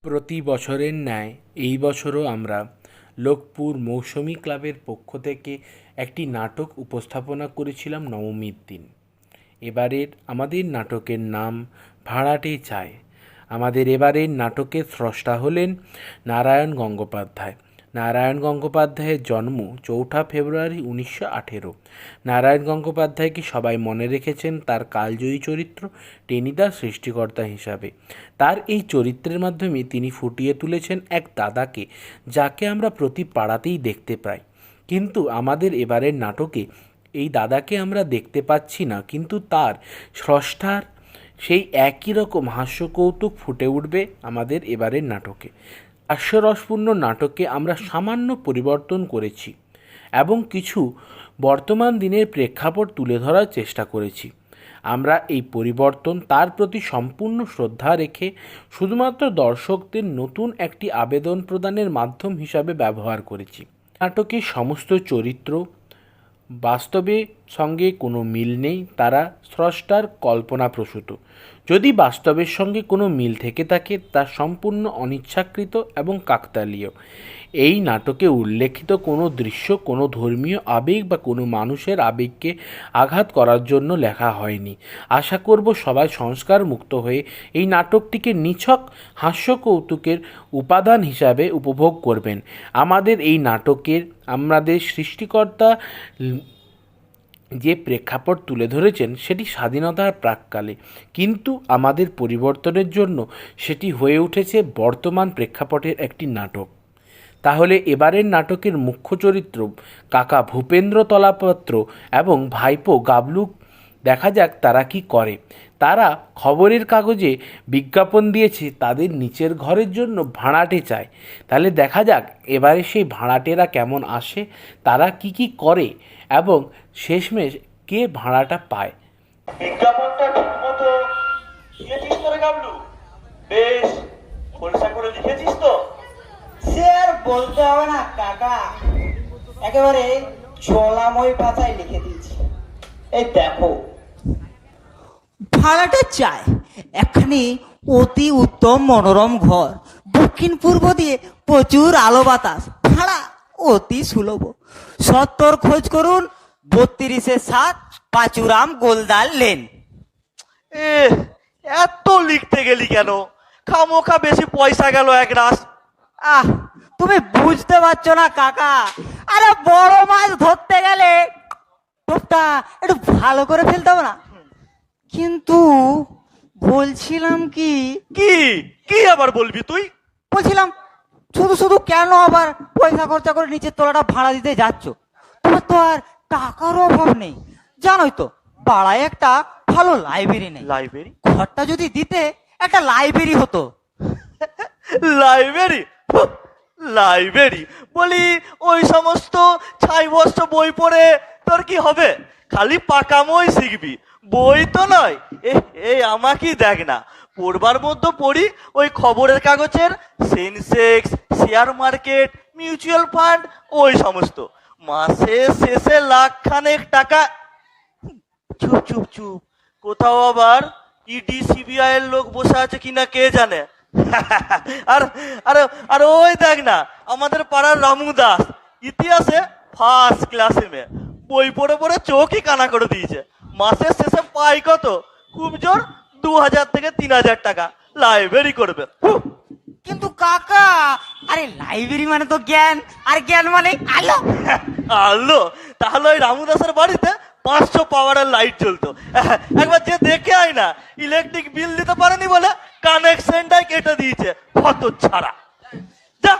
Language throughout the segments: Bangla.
প্রতি বছরের ন্যায় এই বছরও আমরা লোকপুর মৌসুমী ক্লাবের পক্ষ থেকে একটি নাটক উপস্থাপনা করেছিলাম নবমীর দিন। এবারের আমাদের নাটকের নাম ভাড়াটে চায়। আমাদের এবারের নাটকের স্রষ্টা হলেন নারায়ণ গঙ্গোপাধ্যায়। নারায়ণ গঙ্গোপাধ্যায়ের জন্ম 4 ফেব্রুয়ারি 1918। নারায়ণ গঙ্গোপাধ্যায়কে সবাই মনে রেখেছেন তার কালজয়ী চরিত্র টেনিদার সৃষ্টিকর্তা হিসাবে। তার এই চরিত্রের মাধ্যমে তিনি ফুটিয়ে তুলেছেন এক দাদাকে, যাকে আমরা প্রতি পাড়াতেই দেখতে পাই। কিন্তু আমাদের এবারের নাটকে এই দাদাকে আমরা দেখতে পাচ্ছি না, কিন্তু তার স্রষ্টার সেই একই রকম হাস্যকৌতুক ফুটে উঠবে আমাদের এবারের নাটকে। হাস্যরসপূর্ণ নাটকে আমরা সামান্য পরিবর্তন করেছি এবং কিছু বর্তমান দিনের প্রেক্ষাপট তুলে ধরার চেষ্টা করেছি। আমরা এই পরিবর্তন তার প্রতি সম্পূর্ণ শ্রদ্ধা রেখে শুধুমাত্র দর্শকদের নতুন একটি আবেদন প্রদানের মাধ্যম হিসাবে ব্যবহার করেছি। নাটকের সমস্ত চরিত্র বাস্তবে সঙ্গে কোনো মিল নেই, তারা স্রষ্টার কল্পনাপ্রসূত। যদি বাস্তবের সঙ্গে কোনো মিল থেকে থাকে তা সম্পূর্ণ অনিচ্ছাকৃত এবং কাকতালীয়। এই নাটকে উল্লেখিত কোনো দৃশ্য কোনো ধর্মীয় আবেগ বা কোনো মানুষের আবেগকে আঘাত করার জন্য লেখা হয়নি। আশা করব সবাই সংস্কার মুক্ত হয়ে এই নাটকটিকে নিছক হাস্যকৌতুকের উপাদান হিসাবে উপভোগ করবেন। আমাদের এই নাটকের আমাদের সৃষ্টিকর্তা যে প্রেক্ষাপট তুলে ধরেছেন সেটি স্বাধীনতার প্রাক্কালে, কিন্তু আমাদের পরিবর্তনের জন্য সেটি হয়ে উঠেছে বর্তমান প্রেক্ষাপটের একটি নাটক। তাহলে এবারের নাটকের মুখ্য চরিত্র কাকা ভূপেন্দ্র তলাপাত্র এবং ভাইপো গাবলু, দেখা যাক তারা কি করে। তারা খবরের কাগজে বিজ্ঞাপন দিয়েছে তাদের নিচের ঘরের জন্য ভাড়াটে চায়। তাহলে দেখা যাক এবারে সেই ভাড়াটেরা কেমন আসে, তারা কি করে এবং শেষমেশ কে ভাড়াটা পায়। বিজ্ঞাপনটা ঠিকমতো লিখেছিস তো রে গাবলু? বেশ খোলসা করে লিখেছিস তো? সে আর বলতে হবে না কাকা, একেবারে জলাময় পাতায় লিখে দিয়েছি। এই দেখো, ভাড়াটে চায় এখানে অতি উত্তম মনোরম ঘর, দক্ষিণ পূর্ব দিয়ে প্রচুর আলো বাতাস, ভাড়া অতি সুলভ। 70 খোঁজ করুন, 32-7 পাঁচুরাম গোলদার লেন। এ এত লিখতে গেলি কেন? খামোখা বেশি পয়সা গেল এক রাস। আহ, তুমি বুঝতে পারছো না কাকা, আরে বড় মাছ ধরতে গেলে টোপটা একটু ভালো করে ফেলতে হবে না? কিন্তু বলছিলাম কি কি কি আবার বলবি তুই? বলছিলাম শুধু শুধু কেন আবার পয়সা খরচা করে নিচের তলাটা ভাড়া দিতে যাচ্ছ? তোমার তো আর টাকারও অভাব নেই, জানোই তো পাড়ায় একটা ভালো লাইব্রেরি নেই। লাইব্রেরি? ঘরটা যদি দিতে একটা লাইব্রেরি হতো। লাইব্রেরি? লাইব্রেরি বলি ওই সমস্ত ছাই বস্ত্র বই পড়ে তোর কি হবে? খালি পাকামোই শিখবি, বই তো নয়। এই আমাকে দেখ না, পড়বার মধ্যে পড়ি ওই খবরের কাগজের Sensex, share market, mutual fund, ওই সমস্ত। মাসের শেষে লাখখানেক টাকা। চুপ চুপ চুপ, কোথাও আবার ইডি সিবিআই এর লোক বসে আছে কিনা কে জানে। আর আর আর ওই দেখ না, আমাদের পাড়ার রামু দাস ইতিহাসে ফার্স্ট ক্লাসে মেয়ে, বই পড়ে পড়ে চোখই কানা করে দিয়েছে। মাসের শেষে পাই কত? খুব জোর 2000 থেকে 3000 টাকা। লাইব্রেরি করবে? কিন্তু কাকা, আরে লাইব্রেরি মানে তো জ্ঞান, আর জ্ঞান মানে আলো। আলো? তাহলে ওই রামু দাসের বাড়িতে 500 পাওয়ারের লাইট জ্বলতো। একবার যে দেখে আয় না, ইলেকট্রিক বিল দিতে পারেনি বলে কানেকশনটাই কেটে দিয়েছে। কত ছাড়া! যা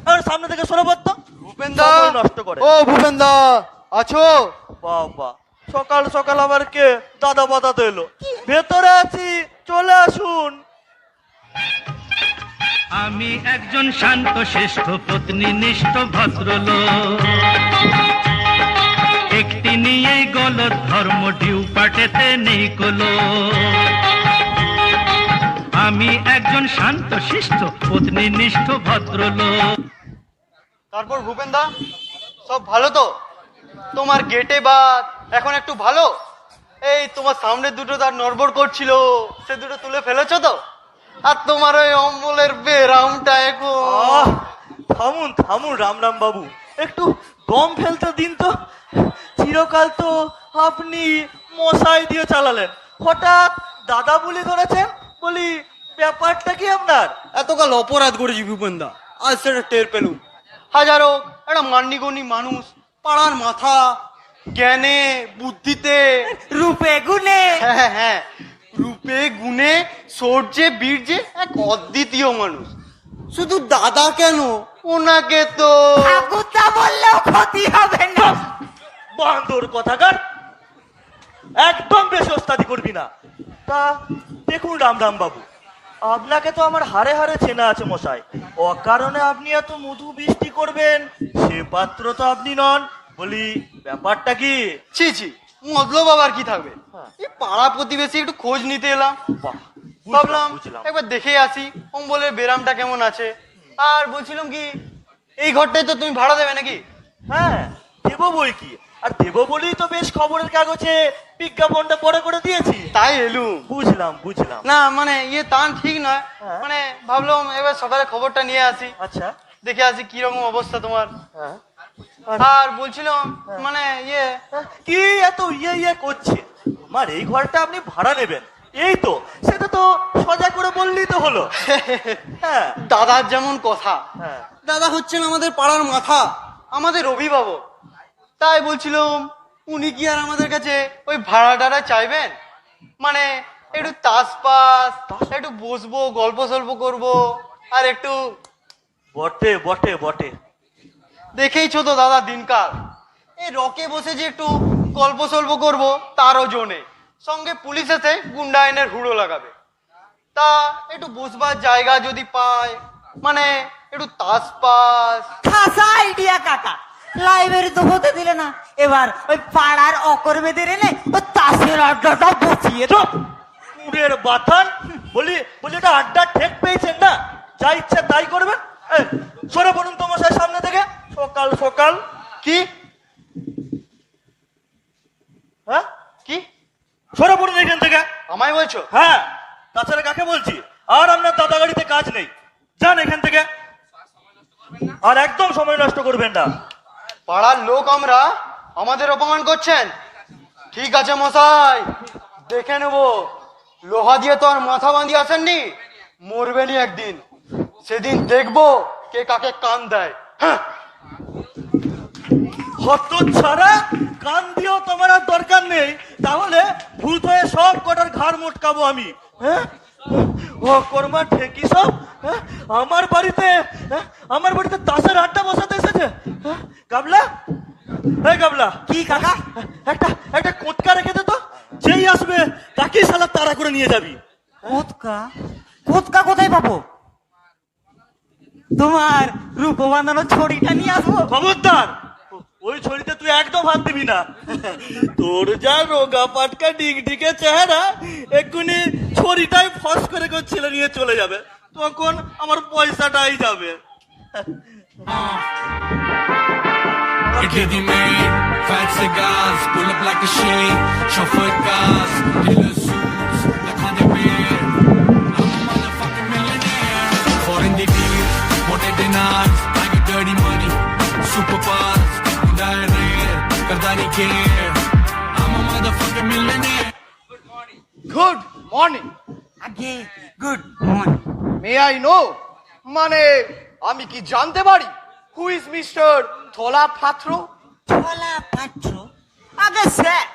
আমার সামনে থেকে সরে পড়তো। ভূপেন্দা, নষ্ট করে। ও ভূপেন্দা আছো? বাবা, সকাল সকাল আবার কে দাদা বাদাতে এলো? ভেতরে আছি, চলে আসুন। আমি একজন শান্ত শিষ্ট পত্নীনিষ্ঠ ভদ্রলোক, একটি নিয়ে গলত ধর্ম ডিউ পাটেতে নেই কোলো। আমি একজন শান্ত শিষ্ট পত্নীনিষ্ঠ ভদ্রলোক। তারপর ভূপেন্দা, সব ভালো তো? তোমার গেটে বা এখন একটু ভালো? এই তোমার সামনে দুটো তার নড়বড় করছিল, সে দুটো তুলে ফেলেছো তো? আর তোমার ওই অম্বলের বেরামটা এখন আহ, থামুন থামুন রাম রাম বাবু, একটু দম ফেলতে দিন তো। চিরকাল তো আপনি মশাই দিয়ে চালালেন, হঠাৎ দাদা বলে ধরেছেন, বলি ব্যাপারটা কি আপনার? এতকাল অপরাধ করেছি ভূপেনদা, আজ সেটা টের পেলুম। হাজারো একটা মান্যিগণ্যি মানুষ, পাড়ার মাথা, জ্ঞানে বুদ্ধিতে, রূপে গুণে হ্যাঁ হ্যাঁ, রূপে গুণে শৌর্যে বীর্যে এক অদ্বিতীয় মানুষ। শুধু দাদা কেন, ওনাকে তো ঠাকুরদা বললেও ক্ষতি হবে না। বান্দর কথাকার, একদম বেশি ওস্তাদি করবি না। তা দেখুন রাম রাম বাবু, আপনাকে তো আমার হারে হারে চেনা আছে মশাই, অকারণে আপনি এত মধু বৃষ্টি করবেন সে পাত্র তো আপনি নন। বলি ব্যাপারটা কি? ছি ছি, মতলব আবার কি থাকবে? এই পাড়া প্রতিবেশী একটু খোঁজ নিতে এলাম, বাহ, বুঝলাম, ভাবলাম বুঝলাম। একবার দেখে আসি অম্বলের বেরামটা কেমন আছে। আর বলছিলাম কি, এই ঘরটাই তো তুমি ভাড়া দেবে নাকি? হ্যাঁ দেবো বই কি, আর দেবো বলেই তো বেশ খবরের কাগজে বিজ্ঞাপনটা পড়ে করে দিয়েছি। তাই এলুম। বুঝলাম বুঝলাম। না মানে ইয়ে তা ঠিক নয়, হ্যাঁ। মানে ভাবলাম এবার সকালে খবরটা নিয়ে আসি, আচ্ছা। দেখে আসি কিরকম অবস্থা তোমার। হ্যাঁ। আর বলছিলাম মানে ইয়ে কি এত ইয়ে ইয়ে করছে? আমার এই ঘরটা আপনি ভাড়া নেবেন, এই তো সেটা তো সোজা করে বললেই তো হলো। হ্যাঁ দাদার যেমন কথা, হ্যাঁ। দাদা হচ্ছেন আমাদের পাড়ার মাথা, আমাদের অভিভাবক। তাই বলছিলাম উনি কি আর আমাদের কাছে ওই ভাড়া টাড়া চাইবেন? মানে একটু তাস পাস, একটু বসবো, গল্প সল্প করবো, আর একটু বটে বটে বটে। দেখেইছো তো দাদা দিনকাল, এই রকে বসে যে একটু গল্প সল্প করবো তারও জোনে, সঙ্গে পুলিশ এসে গুন্ডা আইনের হুড়ো লাগাবে। তা একটু বসবার জায়গা যদি পায়, মানে একটু তাস পাস। খাসা আইডিয়া কাকা, লাইব্রেরি তো হতে দিলে না, এবার ওই পাড়ার অকর্মীদের এনে ওই তাসের আড্ডাটা বসিয়ে দাও। কুড়ের বাথান, বলি বলি এটা আড্ডা ঠেক পেয়েছেন না, যা ইচ্ছা তাই করবেন। এই, সরে পড়ুন তো মশাই সামনে থেকে, সকাল সকাল। কি হ্যাঁ কি সরে পড়ুন এখান থেকে। আমায় বলছো? হ্যাঁ, তাছাড়া কাকে বলছি? আর আপনার দাদাগাড়িতে কাজ নেই, যান এখান থেকে। আর একদম সময় নষ্ট করবেন না। পাড়ার লোক আমরা, আমাদের অপমান করছেন? ঠিক আছে মশাই, দেখে নেব। লোহা দিয়ে তো আর মাথা বাঁধিয়ে আসেননি, মরবেনি একদিন, সেদিন দেখবো কে কাকে কান দেয়। হ্যাঁ। হত ছাড়া, কান দিয়েও তোমার আর দরকার নেই, তাহলে ভূত হয়ে সব কটার ঘাড় মোটকাবো আমি। হ্যাঁ, ও কর্মা ঠেকি সব। হ্যাঁ? আমার বাড়িতে, হ্যাঁ? আমার বাড়িতে তাসের আড্ডা বসাতে এসেছে। হ্যাঁ? গাবলা, এই গাবলা, কি কাকা? একটা একটা কোটকা রেখে দে তো, যেই আসবে তাকেই শালা তাড়া করে নিয়ে যাবি। কোতকা? কোতকা কোথায় পাবো? তোমার রূপ বাঁধানো ছড়িটা নিয়ে আসবো। খবরদার, ওই ছড়িতে তুই একদম হাত দিবি না। তোর যা রোগা পাটকা ডিগডিগে চেহারা, এক্ষুনি ছড়িটাই ফস করে ছেলে নিয়ে চলে যাবে, তখন আমার পয়সাটাই যাবে। Ready made, fat cigars, pull up like a shade, chauffeur cars, dealer suits, like Honda Bear. I'm a motherfucking millionaire. Foreign deals, motor dinars, I get dirty money, super fast, diarrhea, kardani care. I'm a motherfucking millionaire. Good morning. আগে good morning. May I know, মানে আমি কি জানতে পারি হু ইজ মিস্টার থলা পাত্র? ছোলা পাত্র? আগে স্যার,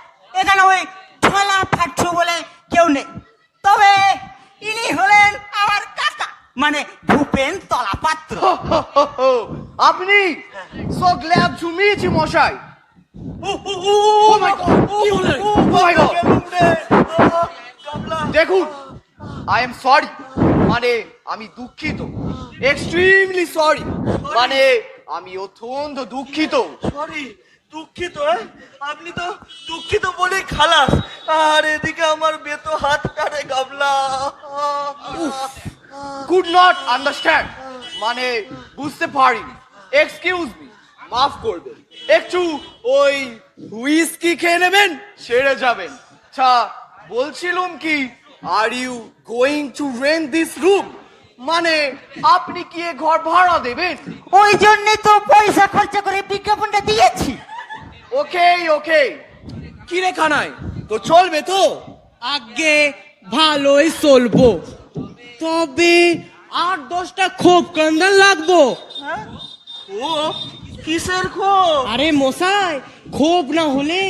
এখানে ওই ছোলা পাত্র বলে কেউ নেই, তবে ইনি হলেন আমার কাকা, মানে ভূপেন তলা পাত্র। আপনি so glad to meet you মশাই। Oh my God! কি হলো? Oh my God! গাবলা, দেখুন, আই এম সরি, মানে আমি দুঃখিত, এক্সট্রিমলি সরি, মানে আমি অত্যন্ত দুঃখিত। সরি, দুঃখিত। আপনি তো দুঃখিত বলে খালাস, আর এদিকে আমার বেতো হাত কাটে গাবলা। কুড নট আন্ডারস্ট্যান্ড, মানে বুঝতে পারিনি, এক্সকিউজ মি, মাফ করবেন, একটু ওই হুইস্কি খেয়ে নেবেন, সেরে যাবেন। আচ্ছা বলছিলাম কি, are you going to rent this room? মানে আপনি কি এ ঘর ভাড়া দেবেন? ওই জন্যে তো পয়সা খরচা করে বিজ্ঞাপনটা দিয়েছি। ওকে ওকে, কি রে কানাই, তো চলবে তো? আগে ভালোই চলবো, তবে 8-10টা খোপ কান্দান লাগবো। খোপ? কিসের খোপ? আরে মশাই, খোপ না হলে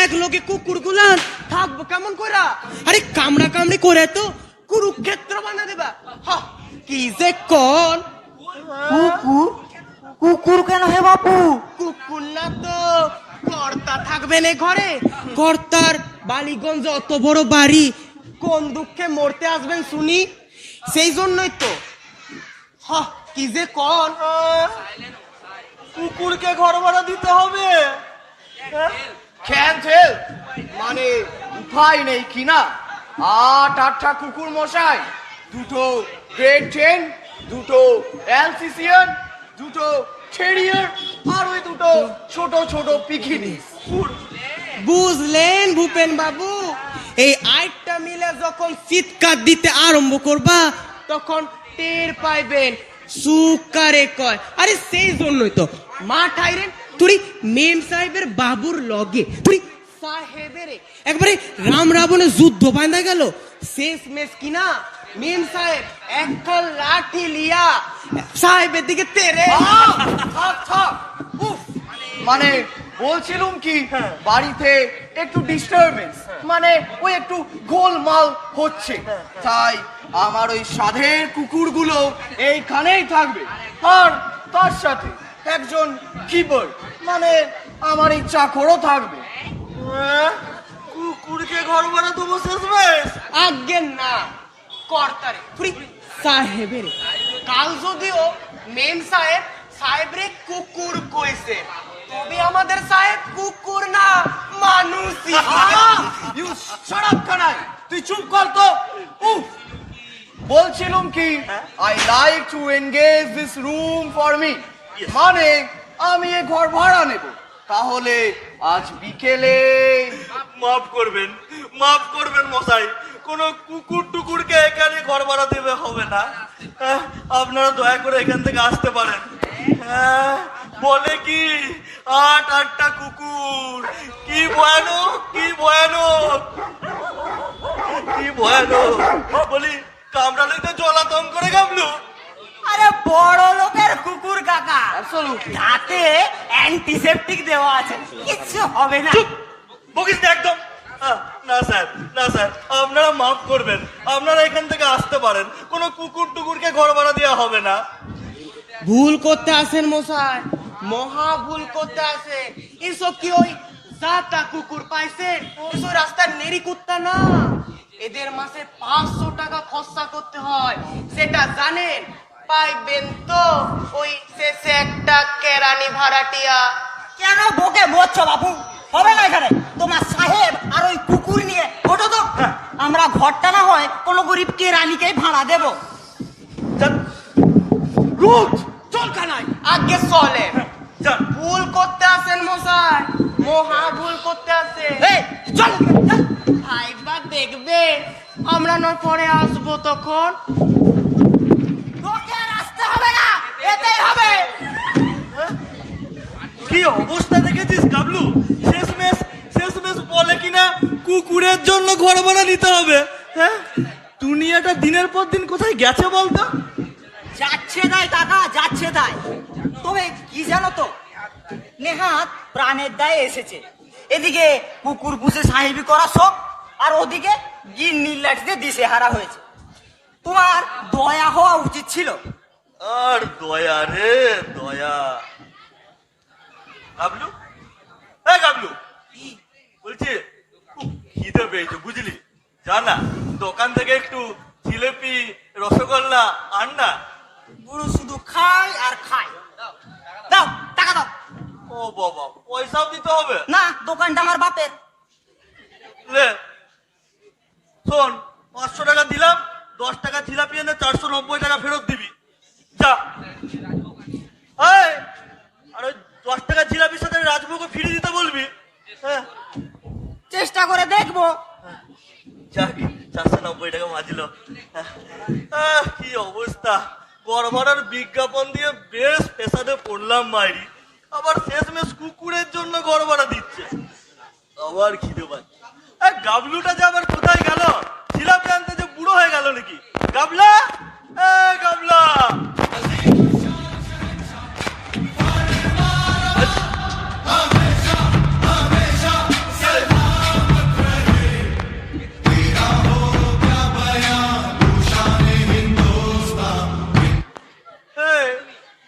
এক লোকে কুকুর গুলান থাকবো কেমন করা? আরে কামড়া কামড়ি করে তো কুরুক্ষেত্র বানা দেবা। হা, কি যে কোন কুকুর? কুকুর কেন হে বাপু? কুকুর না তো কর্তা থাকবেন এ ঘরে। কর্তার বালিগঞ্জ অত বড় বাড়ি, কোন দুঃখে মরতে আসবেন শুনি, সেই জন্যই তো। হা, কি যে কোন কুকুরকে ঘর ভাড়া দিতে হবে? ক্যান্ট হেল্প, মানে উপায় নেই কি না? 8-8টা কুকুর মশাই, 2টো গ্রেট 10, 2টো অ্যালসিসিয়ান, 2টো টেরিয়ার, আর ওই 2টো ছোট ছোট পিকিনিস। বুঝলেন ভূপেন বাবু, এই 8টা মিলে যখন চিৎকার দিতে আরম্ভ করবা তখন টের পাইবেন সুকারে কয়। আরে সেই জন্যই তো মাঠাইরেন তুই মেম সাহেবের বাবুর লগে তুই সাহেবের একবারে রাম রাবণের যুদ্ধ বাঁধা গেল। শেষ মেশ কিনা মেম সাহেব একটা লাঠি লিয়া সাহেবের দিকে তেরে। থাক থাক, উফ। মানে বলছিলাম কি, বাড়িতে একটু ডিস্টারবেন্স, মানে ওই একটু গোলমাল হচ্ছে, তাই আমার ওই সাধের কুকুরগুলো এইখানেই থাকবে, আর তার সাথে একজন কিপার, মানে আমার এই চাকরও থাকবে। কুকুরকে ঘর ভাড়া দেবো শেষমেশ? আজ্ঞে না, কর্তারে তুই সাহেবের। কাল যদিও মেম সাহেব সাহেবরে কুকুর কইছে, তবে আমাদের সাহেব কুকুর না, মানুষই। ইউ শাট আপ কানাই, তুই চুপ কর তো। উফ, বলছিলাম কি, I like to engage this room for me, মানে আমি এ ঘর ভাড়া নেব, তাহলে আজ বিকেলে। মাফ করবেন মশাই, কোন কুকুর টুকুরকে এখানে ঘর ভাড়া দেবে হবে না। আপনারা দয়া করে এখান থেকে আসতে পারেন। বলে কি 8-8টা কুকুর, কি ভয়ানক, কি ভয়ানক, কি ভয়ানক। বলি কামড়ালে তো জলাতম করে গাবলু। আরে বড় লোকের কুকুর কাকা, Absolutely. তাতে অ্যান্টিসেপটিক দেওয়া আছে, কিচ্ছু হবে না। বকিস না একদম। না স্যার, না স্যার, আপনারা মাফ করবেন, আপনারা এখান থেকে আসতে পারেন, কোনো কুকুর টুকুরকে ঘর ভাড়া দেওয়া হবে না। ভুল করতে আসেন মশাই, মহা ভুল করতে আসে। এসব কি ওই জাতা কুকুর পাইছেন? এসব রাস্তার নেরি কুত্তা না, এদের মাসে 500 টাকা খরচা করতে হয়, সেটা জানেন? পাইবেন তো ওই শেষে একটা কেরানি ভাড়াটিয়া। কেন বকে মরছো বাবু? হবে না এখানে, তোমার সাহেব আর ওই কুকুর নিয়ে ওঠো তো। আমরা ঘরটা না হয় কোনো গরিবকে রানীকেই ভাড়া দেবো। রুট, চল কানাই। আগে চলে, যান। ভুল করতে আসেন মশাই, মহা ভুল করতে আসে। এই চল, চল। ভাইবা দেখবে, আমরা নয় পরে আসবো তখন। তোকে আর আসতে হবে না, এতেই হবে। কি অবস্থা দেখেছিস গাবলু? শেষমেশ বলে কিনা কুকুরের জন্য ঘর ভাড়া নিতে হবে। দুনিয়াটা দিনের পর দিন কোথায় গেছে বলতো? যাচ্ছে তাই কাকা, যাচ্ছে তাই। তবে কি জানো তো, নেহাত প্রাণের দায়ে এসেছে। এদিকে কুকুর পুষে সাহেবি করা শখ, আর ওদিকে গিন্নির লাঠিতে দিশে হারা হয়েছে। তোমার দয়া হওয়া উচিত ছিল। আর দয়া রে দয়া। গাবলু, গাবলু, বলছি খুব খিদে পেয়েছে বুঝলি, জানা দোকান থেকে একটু জিলেপি রসগোল্লা আন না। বুড়ো শুধু খায় আর খায়। দাও টাকা দাও। ও বাবা, পয়সাও দিতে হবে? না, দোকানটা আমার বাপের। লে শোন, 500 টাকা দিলাম, 10 টাকা জিলাপি এনে 490 টাকা ফেরত দিবি। যা। আর ওই 10 টাকা জিলাপির সাথে রাজভোগও ফিরিয়ে দিতে বলবি। চেষ্টা করে দেখবো। যাক, 490 গড় ভাড়ার বিজ্ঞাপন দিয়ে বেশ ফেসাদে পড়লাম মাইরি, আবার শেষমেশ কুকুরের জন্য গড় ভাড়া দিচ্ছে। আবার খিদে পাচ্ছে। গাবলুটা যে আবার কোথায় গেল? জিলাপি আনতে যে বুড়ো হয়ে গেল নাকি? গাবলা, গাবলা,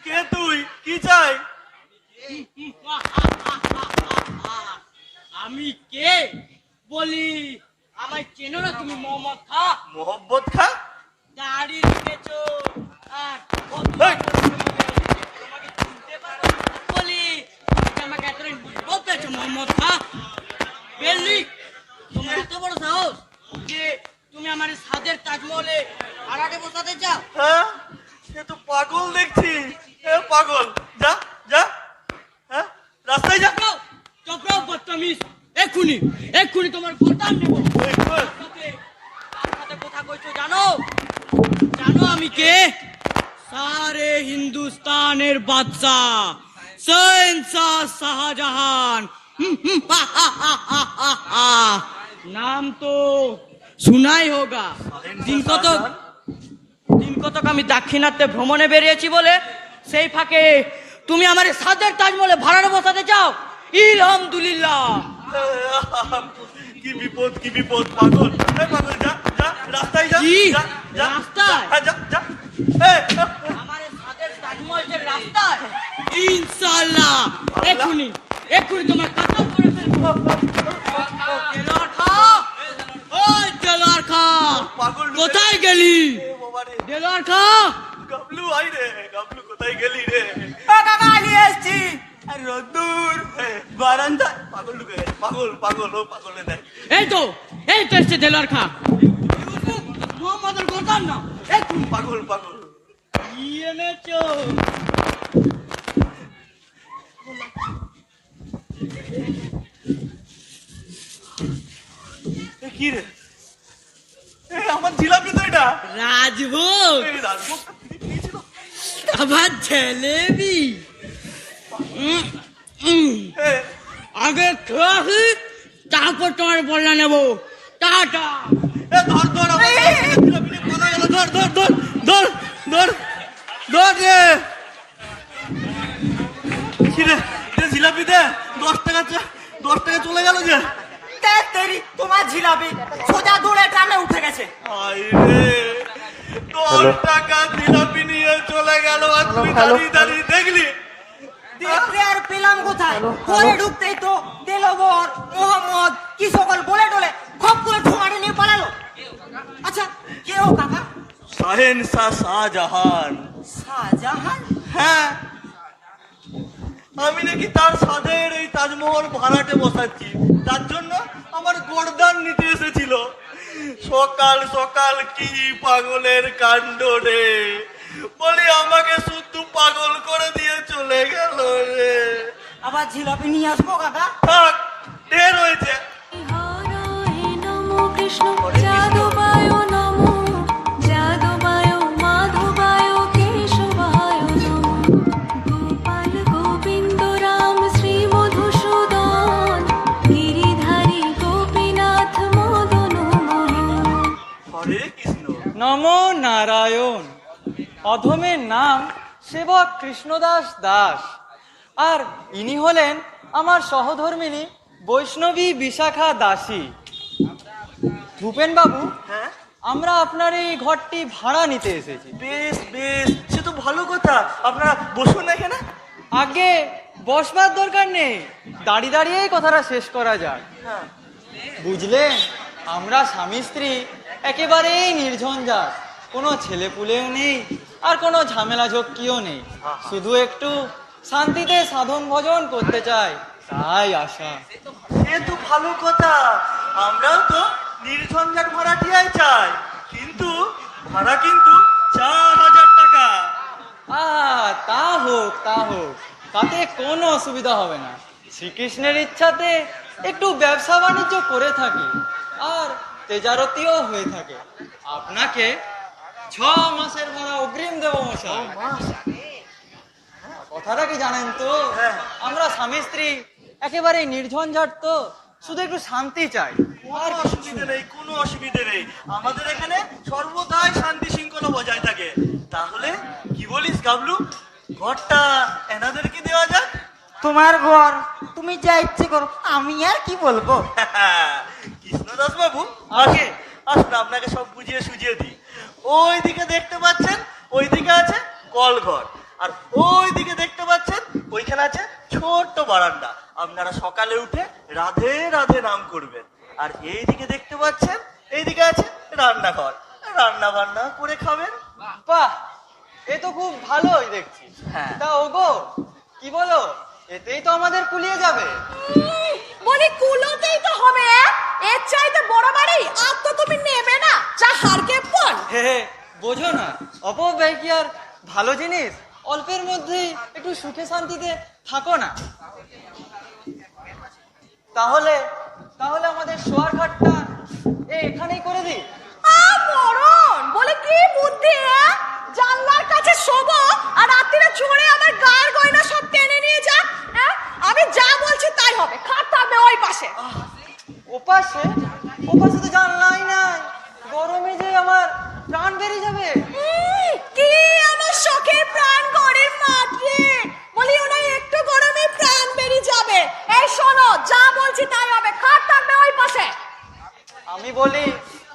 কে তুই? কি চাই? আমি কে বলি? আমায় চেনো না তুমি? মোহাম্মদ খা। মোহব্বত খা? দাড়ি রেখেছো আর এই! তোমাকে চিনতে পারো না বলি তুমি আমাকে এত নির্বোধ পেয়েছো মোহাম্মদ খা। বেল্লি, তোমার এত বড় সাহস যে তুমি আমার সাদের তাজমহলে ভাড়াটে বসাতে চাও? হ্যাঁ, সে তো পাগল দেখছি। পাগল, যা যা, হ্যাঁ রাস্তায় যা। চক্রাও বদতমিজ, এক্ষুনি তোমার গর্দান নেব। তার সাথে কথা কইছো জানো? জানো আমি কে? সারে হিন্দুস্তানের বাদশাহ শহনশাহ শাহজাহান। নাম তো শোনাই হোগা। দিন কতক আমি দাক্ষিণাত্যে ভ্রমণে বেরিয়েছি বলে সেই ফাঁকে তুমি আমার সাদের তাজমহলে ভাড়াটা বসাতে চাও? আলহামদুলিল্লাহ। কি বিপদ, কি বিপদ! পাগল, পাগল, যা যা, রাস্তায় যা। কি? যা, যা, রাস্তায়? যা, যা, যা। আমার সাদের তাজমহল যে রাস্তায়, ইনশাআল্লাহ এক্ষুনি তোমার কাতাল করে ফেলবো। দেলোয়ার খা, ওই দেলোয়ার খা, পাগল ঢুকে- কোথায় গেলি? বাবা রে, দেলোয়ার খা। গাবলু আই রে, গাবলু কোথায় গেলি রে? রোদ্দুর বারান্দা। পাগল ঢুকে গেছে, পাগল পাগল, ও পাগলে দেয়। এই তো এসছে দেলোয়ার খা। মোহাম্মদের গর্দান না, এক্ষুনি। পাগল পাগল। কি এনেছো? কি রে? আমার জিলাপি তো এটা। রাজভোগ, রাজভোগটা দিয়েছিল। আবার ছেলেবি। আগে খাহি, তারপর তোমার বললা নেব। টাটা। ধর ধর, আমার জিলাপি নিয়ে পালা গেল। ধর ধর ধর ধর ধর ধর রে। কি রে? জিলাপি দে। 10 টাকা চলে গেল যে। তোমার জিলাপি সোজা দৌড়ে ট্রামে উঠে গেছে। হায় রে, 10 টাকা জিলাপি নিয়ে চলে গেল, আর তুই দাঁড়িয়ে দাঁড়িয়ে দেখলি? দেখতে আর পেলাম কোথায়? ঘরে ঢুকতেই তো দেলোবর মোহাম্মদ কি সকল বলে টলে খপ করে ঠোঙাটে নিয়ে পালালো। আচ্ছা, কে ও কাকা? শহেনশাহ শাহজাহান। শাহজাহান? হ্যাঁ, আমি নাকি তার সাদের এই তাজমহল ভাড়াটে বসাচ্ছি, তার জন্য আমার গোরদান নিতে এসেছিল। সকাল সকাল কি পাগলের কাণ্ড রে! বলি আমাকে শুদ্ধ পাগল করে দিয়ে চলে গেল রে। আবার জিলাপি নিয়ে আসবো কাকা? থাক, ঢের হয়েছে। নমো কৃষ্ণ যাদবায় নমো, যাদবায় মাধবায় কেশবায় নমো, গোপাল গোবিন্দ রাম শ্রী মধুসূদন, গিরিধারী গোপীনাথ মদন মোহন। হরে কৃষ্ণ। নমো নারায়ণ। অধমের নাম সেবক কৃষ্ণদাস দাস, আর ইনি হলেন আমার সহধর্মিনী বৈষ্ণবী বিশাখা দাসী। ভূপেন বাবু, হ্যাঁ, আমরা আপনার এই ঘরটি ভাড়া নিতে এসেছি। বেশ বেশ, সে তো ভালো কথা। আপনারা বসুন না এখানে। আগে বসবার দরকার নেই, দাঁড়িয়ে দাঁড়িয়েই কথাটা শেষ করা যাক। হ্যাঁ, বুঝলেন, আমরা স্বামী স্ত্রী একেবারেই নির্ঝঞ্ঝাট, কোনো ছেলেপুলেও নেই আর কোনো ঝামেলা ঝক্কিও নেই। শুধু একটু শান্তিতে সাধন ভজন করতে চাই, তাই আশা। সে তো ভালো কথা। আমরাও তো নির্ঝঞ্ঝাট ভাড়াটিয়াই চাই, কিন্তু ভাড়া কিন্তু 4000 টাকা। তা হোক, তাতে কোনো অসুবিধা হবে না। শ্রীকৃষ্ণের ইচ্ছাতে একটু ব্যবসা বাণিজ্য করে থাকি, আর তেজারতিও হয়ে থাকে। আপনাকে মাসের ভাড়া অগ্রিম দেবো মশাই। কথাটা কি জানেন তো, আমরা স্বামী স্ত্রী একেবারে নির্ঝঞ্ঝাট তো, শুধু একটু শান্তি চাই। কোনো অসুবিধে নেই, কোনো অসুবিধে নেই, আমাদের এখানে সর্বদাই শান্তি শৃঙ্খলা বজায় থাকে। তাহলে কি বলিস গাবলু, ঘরটা এনাদেরকে দেওয়া যাক? তোমার ঘর, তুমি যা ইচ্ছে করো, আমি আর কি বলবো। কৃষ্ণদাস বাবু আগে আসুন, আপনাকে সব বুঝিয়ে সুঝিয়ে দিই। ওই দিকে দেখতে পাচ্ছেন, ওই দিকে আছে কল ঘর, আর ওই দিকে দেখতে পাচ্ছেন ওইখানে আছে ছোট্ট বারান্দা। আপনারা সকালে উঠে রাধে রাধে নাম করবেন। আর এই দিকে দেখতে পাচ্ছেন এইদিকে আছে রান্নাঘর, রান্না বান্না করে খাবেন। বাহ, এ তো খুব ভালোই দেখছি। হ্যাঁ। তা ওগো কি বলো, এতেই তো আমাদের কুলিয়ে যাবে। বলি কুলোতেই তো হবে, এর চাইতে বড় বাড়ি আর তো তুমি নেবে না, যা হারকে পণ। হে হে, বোঝো না অপব্যয় কি আর ভালো জিনিস? অল্পের মধ্যেই একটু সুখে শান্তিতে থাকো না। তাহলে তাহলে আমাদের শোয়ার ঘাটটা এখানেই করে দিই। মরণ বলে কি বুদ্ধি, জানলার কাছে শোবো আর রাত্রিরে চড়ে আমার গায়ের গয়না সব টেনে নিয়ে যাক। আমি যা বলছি তাই হবে, খাট থাকবে ওই পাশে। ওপাশে ওপাশে তো জানলাই নাই, গরমে যে আমার প্রাণ বেরিয়ে যাবে। কি আমার শখের প্রাণ গরিব মাতৃ, বলি ওনাই একটু গরমে প্রাণ বেরিয়ে যাবে। এই শোনো, যা বলছি তাই হবে, খাট থাকবে ওই পাশে। আমি বলি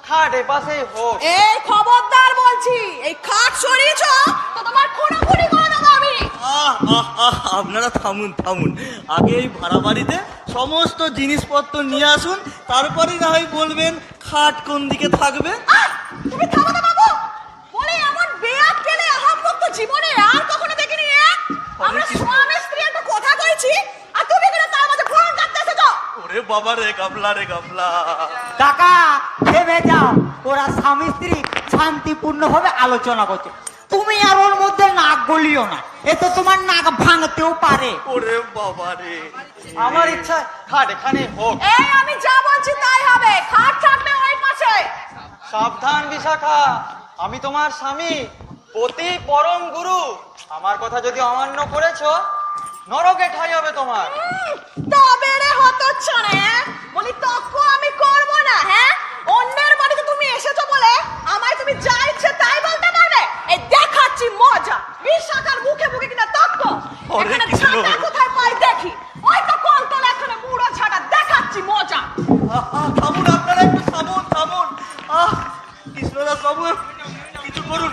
খাট এ পাশেই হোক। এই খবরদার বলছি, এই খাট সরিয়েছো তো তোমার খুনাখুনি করে দেবো আমি। আপনারা থামুন থামুন, আগে এই ভাড়া বাড়িতে সমস্ত জিনিসপত্র নিয়ে আসুন, তারপরে না হয় বলবেন খাট কোন দিকে থাকবে। তুমি থামো তো বাবু, বলে এমন বেয়াদ পেলে আহাম্মক তো জীবনে আর কখনো দেখিনি। আমরা স্বামী স্ত্রী একটা কথা কইছি আর তুমি কেন তার মাঝে ফোন কাটতে এসেছো? ওরে বাবা রে গাবলা, রে গাবলা। টাকা ভেবে যাও, ওরা স্বামী স্ত্রী শান্তিপূর্ণ ভাবে আলোচনা করছে, তুমি আর ওর মধ্যে নাক গলিও না, এ তো তোমার নাক ভাঙতেও পারে। ওরে বাবা রে, আমার ইচ্ছা খাট এখানে হোক। এই আমি যা বলছি তাই হবে, খাট থাকবে ওই পাশে। সাবধান বিশাখা, আমি তোমার স্বামী, পতি পরম গুরু। আমার কথা যদি অমান্য করেছো, নরকে ঠাই হবে তোমার। তবে রে হতচ্ছনে, বলি তক্ক আমি করব না। হ্যাঁ, অন্যের বাড়িতে তুমি এসেছো বলে আমায় তুমি যা ইচ্ছে তাই বলতে পারবে? এই দেখাচ্ছি মজা, বিশাখার মুখে মুখে কিনা তক্ক। ওরে এখানে কৃষ্ণ। ছাতা কোথায় পাই দেখি, ওই তো কলতলা এখানে মুড়ো ছাটা, দেখাচ্ছি মজা। থামুন আপনারা, একটু থামুন থামুন। কৃষ্ণদাস বাবু কিছু করুন,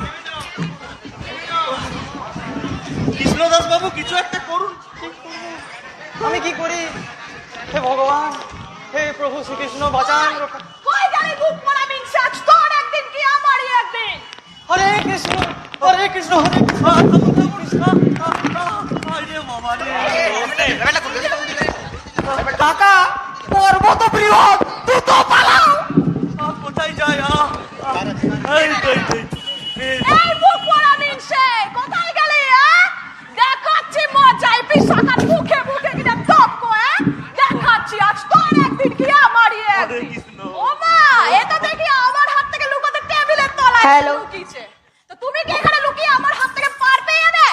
কৃষ্ণদাস বাবু কিছু একটা করুন। আমি কি করি? হে ভগবান, হে প্রভু শ্রীকৃষ্ণ, বাঁচান। কই গেলি বুক পড়া মিনসাজ, তোর একদিন কি আমারই একদিন। হরে কৃষ্ণ, হরে কৃষ্ণ, হরে কৃষ্ণ। আরে বাবা রে, টাকা পর্বত বৃহৎ, দ্রুত পালাও। কোথায় যায়? এই তো, এই তো, এই তো। এই বুক পড়া মিনসে, কোথায় গেলি? দেখাচ্ছি মজা, এই বিশাখার মুখে মুখে কিনা তক্ক। দেখাচ্ছি আজ তোর একদিন কি আমারই একদিন। কৃষ্ণ। ও মা, এটা দেখি আমার হাত থেকে লুকোতে টেবিলের তলায় লুকিয়েছে। তো তুমি কি এখানে লুকিয়ে আমার হাত থেকে পার পেয়ে যাবে?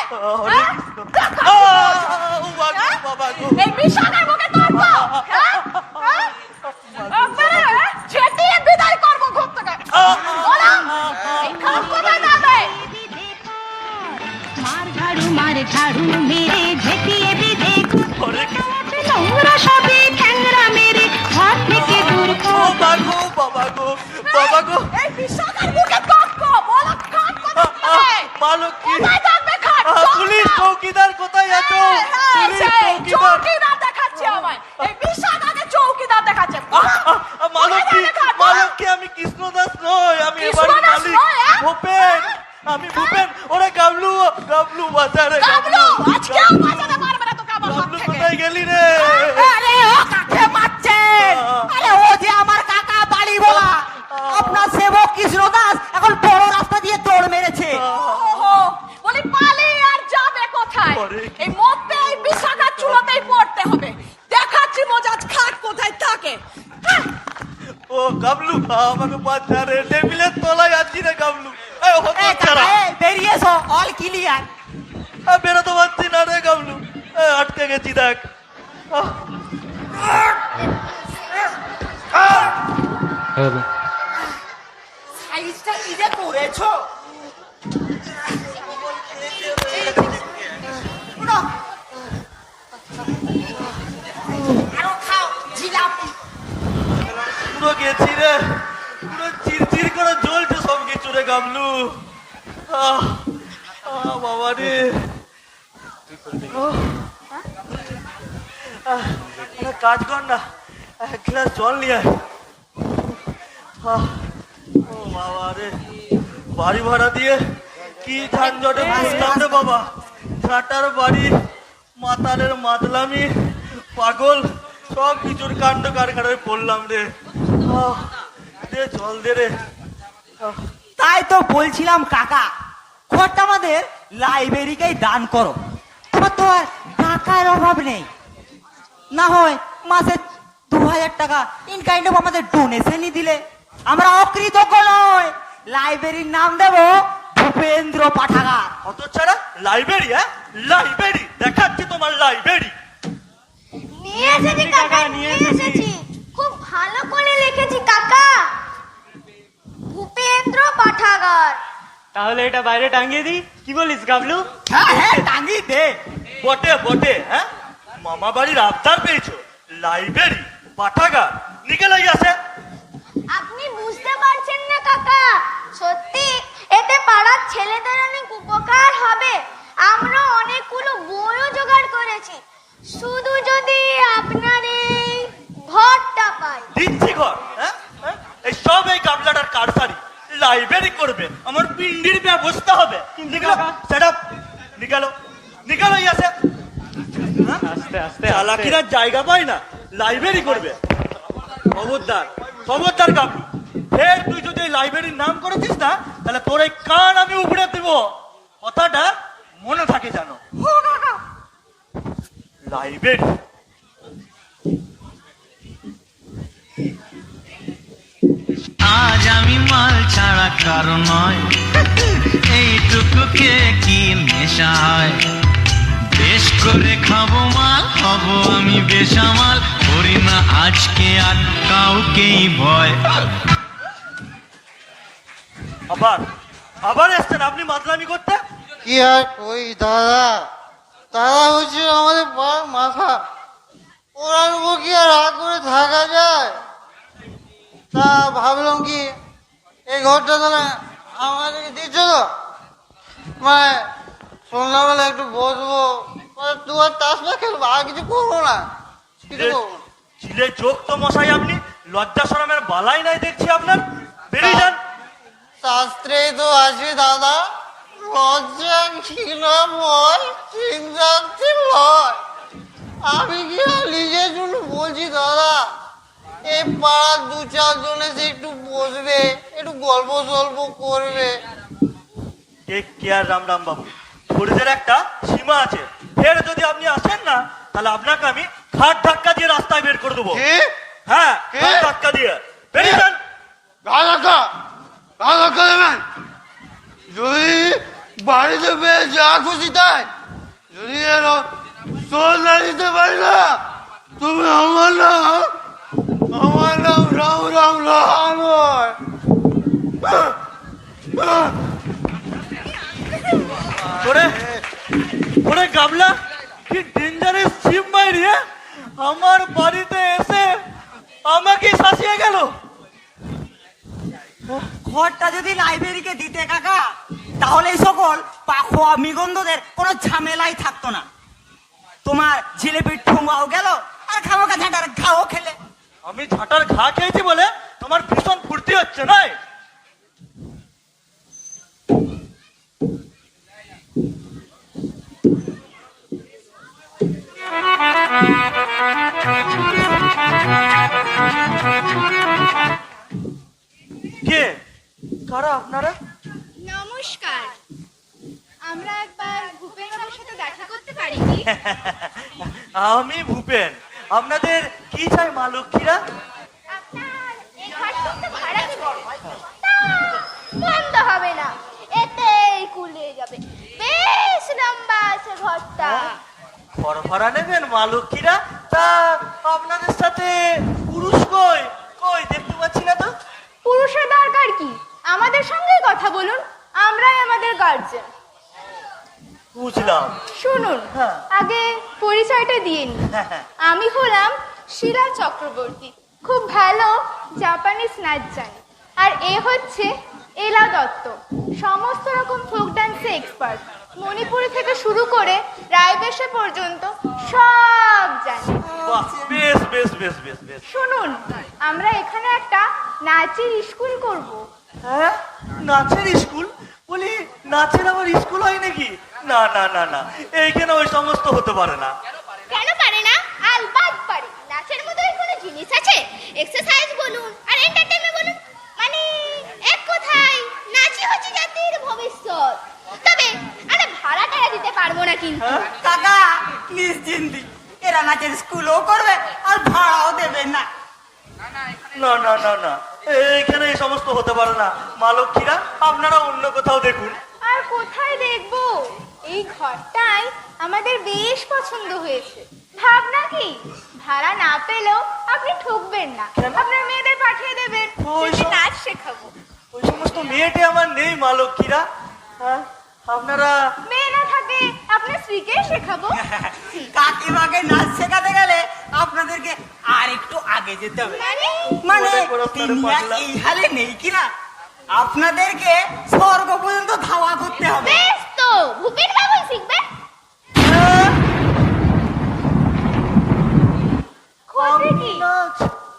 দেখাচ্ছি মজা। বাবা গো, এই বিশাখার মুখে তর্ক, ছেটিয়ে বিদায় করবো ঘর থেকে। বলো, এই খাট কোথায় যাবে? মার ঝাড়ু মেরে ঝেঁটিয়ে দি দেখো, ওরে নোংরা সবে ঠ্যাংরা মেরে ঘর থেকে দূর কর। বাবা গো, বাবা গো, বাবা গো। এই বিশাখার মুখে তর্ক, বলো খাট কোথায় যাবে? মালক কি? কোথায় থাকবে খাট? পুলিশ চৌকিদার কোথায় আছো? পুলিশ চৌকিদার। চৌকিদার দেখাচ্ছে আমায়, এই বিশাখাকে চৌকিদার দেখাচ্ছে। মালক কি? কোথায় যাবে খাট? মালক কি? আমি কৃষ্ণদাস নই, আমি এবার কৃষ্ণদাস মালিক নয়, ভূপেন। আমি ভূপেন। ওরে গাবলু, গাবলু বাজারে গাবলু, আজকেও বাঁচাতে পারবে না তোকে আমার হাত গাবলু থেকে। কোথায় গেলি রে? আরে ও কাকে মারছেন? আরে ও যে আমার কাকা বাড়ি বলা, আপনার সেবক কৃষ্ণদাস এখন বড় রাস্তা দিয়ে দৌড় মেরেছে। ওহো, বলি পালিয়ে আর যাবে কোথায়? পরে কি? এই মরতে এই বিশাখার চুলোতেই পড়তে হবে। দেখাচ্ছি মজা, আজ খাট কোথায় থাকে। ও গাবলু, আমাকে বাজারে টেবিলের তলায় আছি রে গাবলু। হতচ্ছাড়া। বেরিয়ে এসো, অল ক্লিয়ার। বেরোতে পারছি না রে গাবলু, আটকে গেছি দেখ। সাইজটা কি যে করেছো। আরো খাও জিলাপি। পুরো গেছি রে, পুরো চিরচির করে জ্বলছে সব কিছু রে গাবলু। বাবা রে, একটা কাজ কর না, এক গ্লাস জল নিয়ে আয়। ও বাবা রে, বাড়ি ভাড়া দিয়ে কি ঝানঝটে পড়লাম রে বাবা। ঝাঁটার বাড়ি, মাতালের মাতলামি, পাগল সব কিছুর কাণ্ড কারখানায় পড়লাম রে। দে জল দে রে। তাই তো বলছিলাম কাকা, ঘরটা আমাদের লাইব্রেরিকেই দান করো। তোমার তো আর টাকার অভাব নেই, না হয় মাসে 2000 টাকা ইন কাইন্ড অফ আমাদের ডোনেশনই দিলে আমরা অকৃতজ্ঞ নয়। লাইব্রেরির নাম দেব ভূপেন্দ্র পাঠাগার। হতচ্ছাড়া, লাইব্রেরি? লাইব্রেরি দেখাচ্ছি তোমার লাইব্রেরি। নিয়ে এসেছি কাকা, নিয়ে এসেছি। খুব ভালো করে লিখেছি কাকা, ভূপেন্দ্র পাঠাগার। তাহলে এটা বাইরে টাঙিয়ে দিই, কি বলিস গাবলু? হ্যাঁ হ্যাঁ টাঙ্গি দে। বটে বটে, হ্যাঁ মামা বাড়ির আবদার পেয়েছো, লাইব্রেরি পাঠাগার নিকেলাই আছে। আপনি বুঝতে পারছেন না কাকা, সত্যি এতে পাড়ার ছেলেদের অনেক উপকার হবে। আমরা অনেকগুলো বইও জোগাড় করেছি, শুধু যদি আপনার এই ঘরটা পাই। দিচ্ছি ঘর, হ্যাঁ এই সব এই গাবলাটার কারসারি। লাইব্রেরি করবে, আমার পিন্ডির ব্যবস্থা হবে। সেটা নিকালো নিকালাই আছে। আস্তে আস্তে চালাকিরা জায়গা পায় না, লাইব্রেরি করবে। খবরদার খবরদার গাবলু, ফের তুই যদি এই লাইব্রেরির নাম করেছিস না, তাহলে তোর এই কান আমি উপড়ে দেব। কথাটা মনে থাকে জানো। লাইব্রেরি আজ আমি মাল ছাড়া কারো নয়, এইটুকুকে কি নেশা হয়। বেশ করে খাবো মাল, হব আমি বেসামাল, করি না আজকে আর কাউকেই ভয়। আবার আবার এসছেন আপনি মাতলামি করতে। কি আর ওই দাদা, দাদা হচ্ছে আমাদের পাড়ার মাথা, ওনার উপর কি আর রাগ করে থাকা যায়? তা ভাবলাম কি এই ঘরটা তাহলে আমাদেরকে দিচ্ছ তো, মানে সন্ধ্যাবেলা একটু বসবো, তোমার তাসবা খেলবো, আর কিছু করবো না, কিছু করবো না। ছিলে যোগ তো মশাই, আপনি লজ্জা শরমের বালাই নাই দেখছি আপনার। বেরিয়ে যান। শাস্ত্রেই তো আছে দাদা, লজ্জা ঘৃণাময় চিন্তান্তি লয়। আমি কি আর নিজের জন্য বলছি দাদা, এই পাড়ার 2-4 জন এসে একটু বসবে, একটু গল্প সল্প করবে। টেক কেয়ার রাম রাম বাবু, শরীরের একটা সীমা আছে। ফের যদি আপনি আসেন না, তাহলে আপনাকে আমি ঘাট ধাক্কা দিয়ে রাস্তায় বের করে দেবো। হ্যাঁ, ঘাট ধাক্কা দিয়ে বেরিয়ে যান। ঘা ধাক্কা দেবেন? যদি বাড়িতে পেয়ে যা খুশি তাই, যদি শোধ না দিতে পারি না, তুমি আমার নাম রাম রাম রাম নয়। ওরে গাবলা, কি ডেঞ্জারাস সিম মাইরি। আমার বাড়িতে এসে আমাকে শাসিয়ে গেল। ঘরটা যদি লাইব্রেরিকে দিতে কাকা, তাহলে এই সকল পাখোয়া মিগন্ধদের কোনো ঝামেলাই থাকতো না। তোমার জিলেপির ঠোঙাও গেল, আর খামোকা ঝাঁটার ঘাও খেলে। আমি ঝাঁটার ঘা খেয়েছি বলে তোমার ভীষণ ফুর্তি হচ্ছে নয়? কে কারা আপনারা? নমস্কার, আমরা একবার ভূপেন বাবুর সাথে দেখা করতে পারি কি? আমি ভূপেন। আপনাদের কি চাই মা লক্ষ্মীরা? আপনার এই ঘরটা তো ভাড়া দেব। তা বন্ধ হবে না, আছে ঘরটা। ঘর ভাড়া নেবেন মা লক্ষ্মীরা? তা আপনাদের সাথে পুরুষ কই? কই দেখতে পাচ্ছি না তো। পুরুষের দরকার কি, আমাদের সঙ্গেই কথা বলুন, আমরাই আমাদের গার্জেন। বুঝলাম। শুনুন, হ্যাঁ। আগে পরিচয়টা দিয়ে নিই। হ্যাঁ। আমি হলাম শিলা চক্রবর্তী, খুব ভালো জাপানিজ নাচ জানি। আর এ হচ্ছে এলা দত্ত, সমস্ত রকম ফোক ডান্সে এক্সপার্ট। মণিপুরি থেকে শুরু করে রায়বেশে পর্যন্ত সব জানি। বাহ, বেশ বেশ বেশ বেশ বেশ। শুনুন, আমরা এখানে একটা নাচের স্কুল করব। হ্যাঁ, নাচের স্কুল? বলি নাচের আবার স্কুল হয় নাকি? না না না না, এইখানে ওই সমস্ত হতে পারে না। কেন পারে না? আলবাত পারে। নাচের মধ্যে কোনো জিনিস আছে, এক্সারসাইজ বলুন আর এন্টারটেইনমেন্ট বলুন, মানে এক কথায় নাচই হচ্ছে জাতির ভবিষ্যৎ। তবে আমরা ভাড়াটা দিতে পারবো না কিন্তু। কাকা নিশ্চিন্তি, এরা নাচের স্কুলও করবে আর ভাড়াও দেবে না। না না না না, এইখানে এই সমস্ত হতে পারে না। মা লক্ষ্মীরা, আপনারা অন্য কোথাও দেখুন। আর কোথায় দেখবো? এই ঘরটাই আমাদের বেশ পছন্দ হয়েছে। ভাবনা কি, ভাড়া না পেলেও আপনি ঠকবেন না, আপনার মেয়েদের পাঠিয়ে দেবেন, ওই সব- নাচ শেখাবো। ওই সমস্ত মেয়েটে আমার নেই মা লক্ষ্মীরা। হ্যাঁ, আপনারা মেয়ে না থাকে আপনার স্ত্রীকে শেখাবো। কাকিমাকে নাচ শেখাতে গেলে আপনাদেরকে আর একটু আগে যেতে হবে। মানে মনে করো আপনারা তিনি আর পাগলা। এই হালে নেই কিনা, আপনাদেরকে স্বর্গ পর্যন্ত ধাওয়া করতে হবে। বেশ তো, ভূপেন বাবুই শিখবে। খোঁজে কি?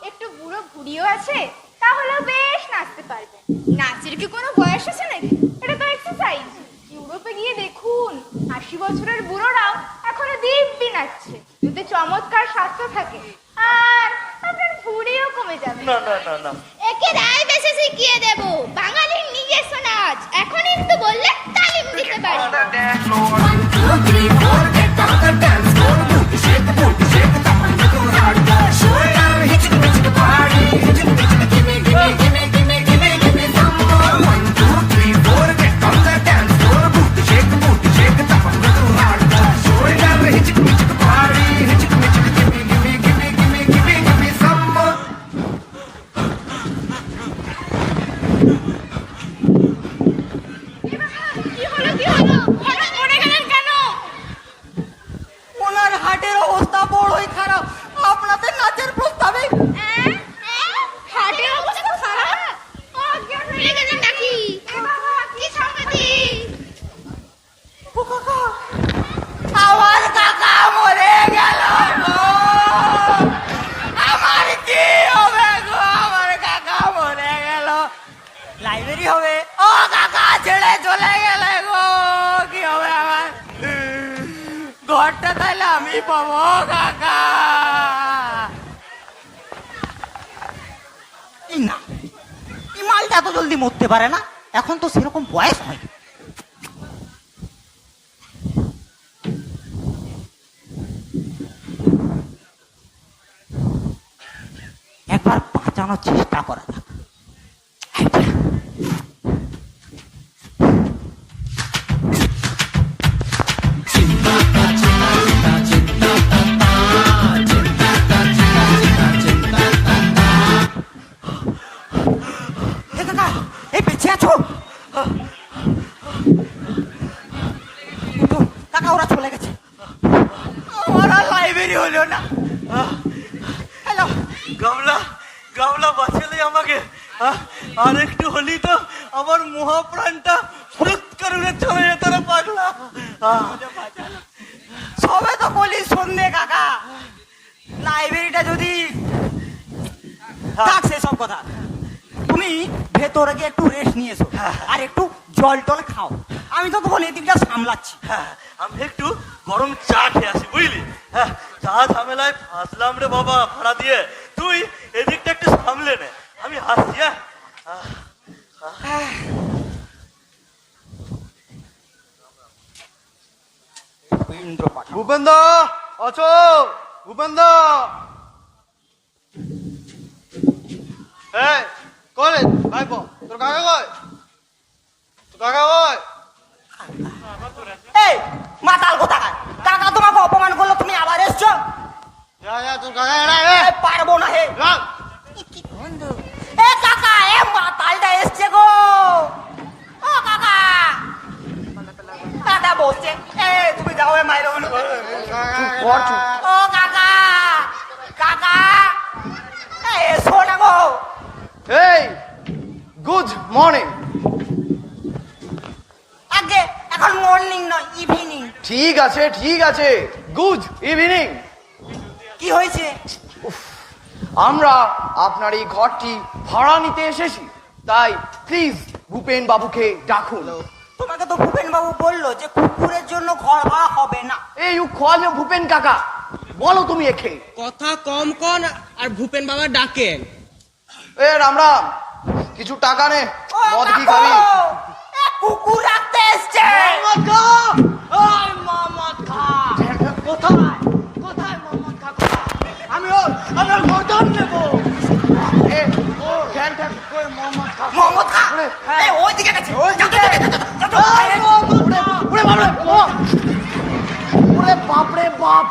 একটু বুড়ো ভুড়িও আছে, তাহলে বেশ নাচতে পারবে। নাচের কি কোনো বয়স আছে নাকি? এটা তো এক্সারসাইজ। ইউরোপে গিয়ে দেখুন, 80 বছরের বুড়োরাও এখনো দিব্যি নাচছে, যদি চমৎকার স্বাস্থ্য থাকে। আর আপনার ভুড়িও কমে যাবে। না না না না, একে রায় বেশি শিখিয়ে দেব, বাঙালির নিজস্ব নাচ। এখন একটু বললে তালিম দিতে পারি। কি হলো কি হলো? হঠাৎ পড়ে গেলেন কেন? ওনার হাটের অবস্থা বড়ই খারাপ, আপনাদের নাচের প্রস্তাবে। হাটের অবস্থা খারাপ? অজ্ঞান হয়ে গেলেন নাকি? কি সাংঘাতিক! ও কাকা, আমার কাকা মরে গেল গো। আমার কি হবে গো? আমার কাকা মরে গেল। লাইব্রেরি হবে? ও কাকা ছেড়ে চলে গেলে গো, কি হবে আমার? ঘরটা তাইলে আমি পাবো কাকা? এই না, এই মালটা এত জলদি মরতে পারে না, এখন তো সেরকম বয়স হয়। একবার বাঁচানোর চেষ্টা করা যাক। এ কাকা, এই বেঁচে আছো? উঠো, কাকা ওরা চলে গেছে। আমার আর লাইব্রেরি হলো না। হ্যালো, গামলা গামলা বাঁচালে আমাকে। আর একটু হলি তো আমার মহাপ্রাণটা ফুরুত করে চলে যেত না পাগলা। সবে তো বলি সন্ধে কাকা, লাইব্রেরিটা যদি থাক সেসব কথা, তুমি ভেতরে গিয়ে একটু রেস্ট নিয়ে এসো আর একটু জল টল খাও। আমি তো তখন এদিকটা সামলাচ্ছি। হ্যাঁ, আমি একটু গরম চা খেয়ে আসি, বুঝলি? হ্যাঁ, চা ঝামেলায় ফাঁসলাম রে বাবা ভাড়া দিয়ে। তুই এদিকটা একটু সামলে নে, আমি আসছি। হ্যাঁ, ভূপেন্দা আছো? ভূপেন্দা, এই কই রে ভাইপো, তোর কাকা কই? তোর কাকা কই? এই মাতাল কোথা পারবো না হে কি বন্ধু এ কাকা এ মাতালটা এসছে গো ও কাকা দাদা বসছে এ তুমি যাও এ মাইরো ও কাকা কাকা এসো না গো এই গুড মর্নিং। আগে এখন মর্নিং নয় ইভিনিং ঠিক আছে গুড ইভিনিং। কি হয়েছে আমরা আপনার এই ঘরটি ভাড়া নিতে এসেছি, তাই প্লিজ ভূপেন বাবুকে ডাকুন। তোমাকে তো ভূপেন বাবু বললো যে কুকুরের জন্য ঘর ভাড়া হবে না। এই ইউ কল ইউ ভূপেন কাকা, বলো তুমি একে। কথা কম কন আর ভূপেন বাবা ডাকেন। এ রাম রাম, কিছু টাকা নে, ও মদ কি কাকু, খাবি? এ কুকুর রাখতে এসছে। মোহাম্মদ খা এ ওইদিকে গেছে ওরে বাপ রে বাপ,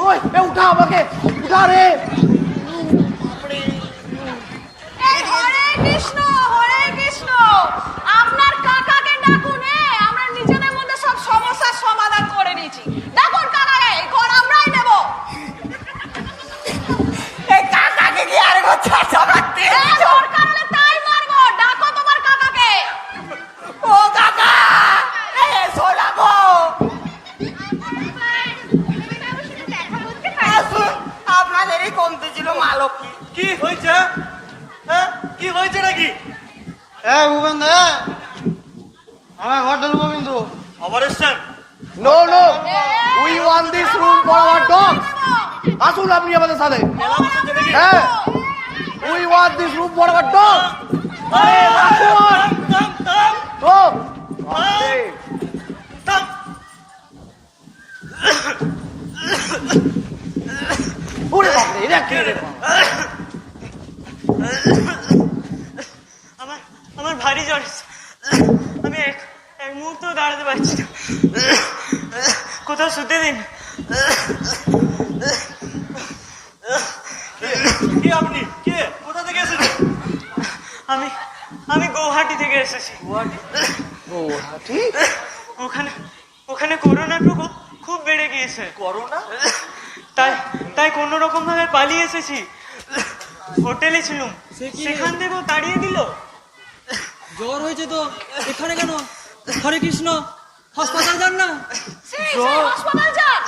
ওই এ উঠা আমাকে, উঠা রে। হরে কৃষ্ণ আপনার কাকাকে ডাকুন আমরা নিজেদের মধ্যে সব সমস্যার সমাধান করে নিয়েছি। ডাকুন কাকারে ঘর আমরাই নেব। এই কাকাকে কি আর গো ছাড়া রাখতে দরকার হলে তাই মারবো। ডাকো তোমার কাকাকে। ও কাকা এসো না গো আসুন, আপনাদেরই কমতে ছিল মালক কি হয়েছে? হ্যাঁ কি হয়েছে নাকি? ভূপেন দা আমার ঘরটা নেবো কিন্তু। আবার এসছেন? No no, we want this room for our dogs. আসুন আপনি আমাদের সাথে। হ্যাঁ, we want this room for our dogs. আরে রাখুন তো। ওরে বাপ রে, এটা কি রে? আমার ভারী জ্বর এসেছে। আমি এক মুহূর্ত দাঁড়াতে পারছি না। কোথাও শুতে দিন। কে আপনি? কে? কোথা থেকে এসেছেন? আমি গৌহাটি থেকে এসেছি। গুয়াহাটি? ওখানে করোনার প্রকোপ খুব বেড়ে গিয়েছে। করোনা? তাই কোনো রকম ভাবে পালিয়ে এসেছি। হোটেলে ছিলাম, সেখান থেকেও তাড়িয়ে দিল। জ্বর হয়েছে তো এখানে কেন? হরে কৃষ্ণ, হাসপাতাল যান না। হাসপাতাল যান।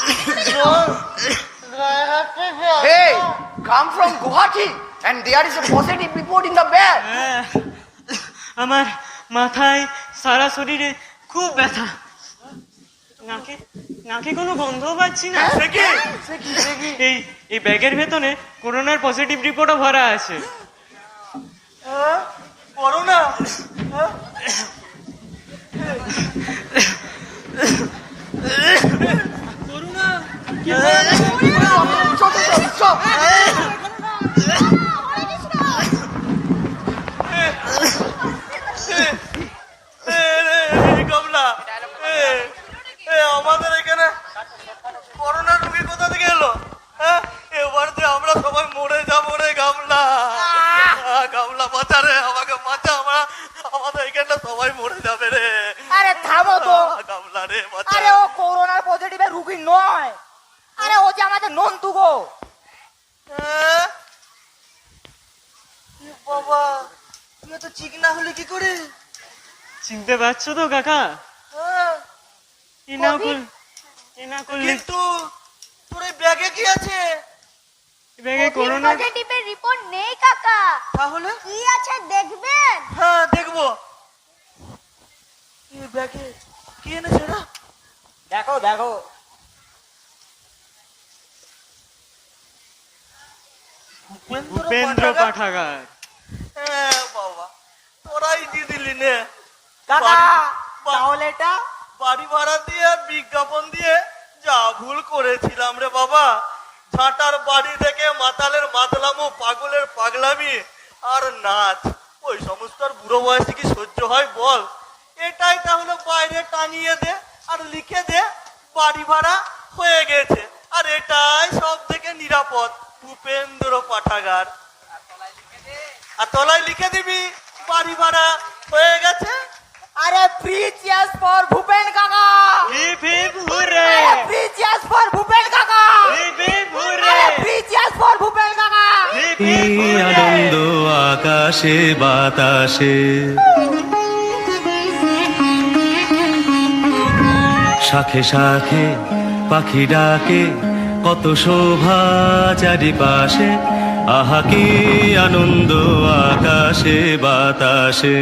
Hey, come from Guwahati and there is a positive report in the bed. হ্যাঁ, আমার মাথায় সারা শরীরে খুব ব্যথা। নাকে কোনো গন্ধও পাচ্ছি না। এই ব্যাগের ভেতরে করোনার পজিটিভ রিপোর্টও ভরা আছে। করোনা? করুণা Stop. গামলা, আমাদের এখানে করোনা রোগী কোথা থেকে এলো? হ্যাঁ, এবার যে আমরা সবাই মরে যাবো রে গামলা। গামলা বাঁচা রে, আমাকে বাঁচা, আমাদের এখানটা সবাই মরে যাবে রে। আরে থামো তো গামলা রে বাঁচা। আরে ও করোনার পজিটিভের রুগী নয়, আরে ও যে আমাদের নন্তু গো। বাবা, তুমি তো ঠিক না হলে কি করে? চিনতে পারছো তো কাকা? কিন্তু তোর এই ব্যাগে কি আছে? ব্যাগে করোনা পজিটিভের রিপোর্ট নেই কাকা। তাহলে কি আছে দেখবেন? হ্যাঁ দেখবো। এই ব্যাগে কি এনেছে না? দেখো দেখো উপেন্দ্র পাঠাগার। হ্যাঁ বাবা, তোরাই দিয়ে দিলি নে। কাকা তাহলে এটা বাড়ি ভাড়া দিয়ে বিজ্ঞাপন দিয়ে যা ভুল করেছিলাম রে বাবা। ঝাঁটার বাড়ি থেকে মাতালের মাতলামো, পাগলের পাগলামি আর নাচ, ওই সমস্ত আর বুড়ো বয়সে কি সহ্য হয় বল? এটাই তাহলে বাইরে টানিয়ে দে আর লিখে দে বাড়ি ভাড়া হয়ে গেছে, আর এটাই সব থেকে নিরাপদ। ভূপেন্দ্র পাঠাগার। আর তলায় লিখে দিবি বাড়ি ভাড়া হয়ে গেছে। আরে ফ্রি চেয়ার্স ফর ভূপেন কাকা, hip hip hurray, free cheers for Bhupen কাকা, hip hip hurray, free cheers for Bhupen কাকা। Hip hip hurray. আনন্দ আকাশে বাতাসে, শাখে শাখে পাখি ডাকে, কত শোভা চারিপাশে, আহা কি আনন্দ আকাশে বাতাসে।